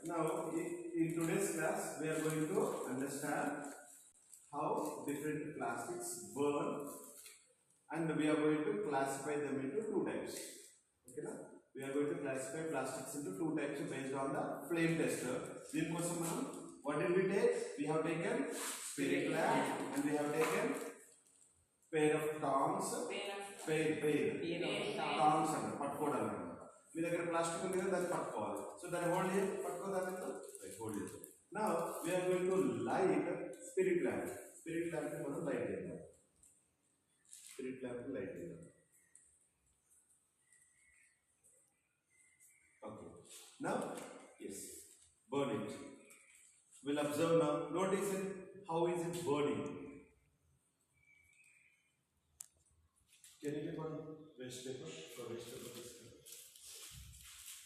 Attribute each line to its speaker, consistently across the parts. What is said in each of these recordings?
Speaker 1: Now, in today's class, we are going to understand how different plastics burn, and we are going to classify them into two types. Okay, na? We are going to classify plastics into two types based on the flame tester. What did we take? We have taken spirit lamp and we have taken pair of tongs. Tongs and patkodalu. మీ దగ్గర plastic ఉంది కదా దాన్ని పట్టుకోవాలి. So దాన్ని hold చేసి పట్టుకోదాన్ని hold చేసి. Now we are going to light spirit lamp. Spirit lamp మనం లైట్ చేద్దాం. స్పిరిట్ ల్యాంప్ లైట్ చేద్దాం. Okay. Now as burn it. We'll observe now. Notice it. How is it burning? Can you take one waste paper for waste paper?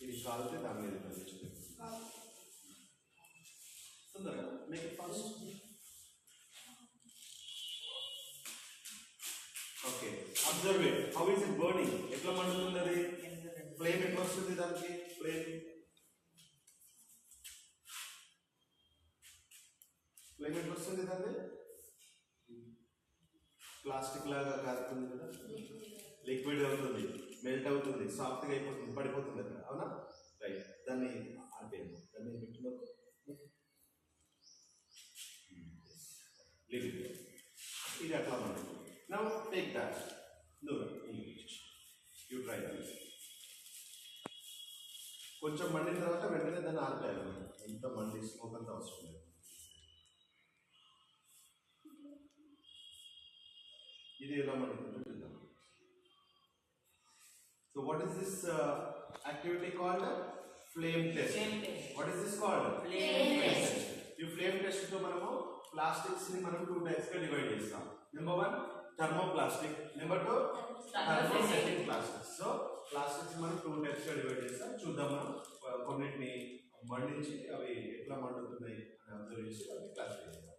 Speaker 1: ఇది కాలితే దాని మీద తొందరగా make it fast. Okay, observe it. How is it burning? ఎట్లా మండుతుంది అది? Flame ఎట్లా వస్తుంది దానికి? ఫ్లేమ్ ఎట్లా వస్తుంది దాన్ని? ప్లాస్టిక్ లాగా కారుతుంది కదా, లిక్విడ్ అవుతుంది, మెల్ట్ అవుతుంది, సాఫ్ట్గా అయిపోతుంది, పడిపోతుంది అక్కడ. అవునా? రైట్. దాన్ని ఆపేయండి. దాన్ని పెట్టినప్పుడు ఇది అట్లా మనం now take that. You try that. కొంచెం మండిన తర్వాత వెంటనే దాన్ని ఆపేయాలి. ఎంత మండి స్మోక్ అంత అవసరం లేదు. ఇది ఎలా మండుతుందో చూద్దాం. So what is this activity called? Flame test. What is this called?
Speaker 2: Flame test.
Speaker 1: You flame test to మనము plastics ని మనం two types గా డివైడ్ చేస్తాం. Number 1 thermoplastic, number 2 thermosetting plastics. So plastics మనం two types గా divide చేస్తాం. చూద్దాం మనం కొన్నిటిని మండించి అవి ఎట్లా మండుతున్నాయి అని అబ్జర్వ్ చేసి అవి క్లాసిఫై చేద్దాం.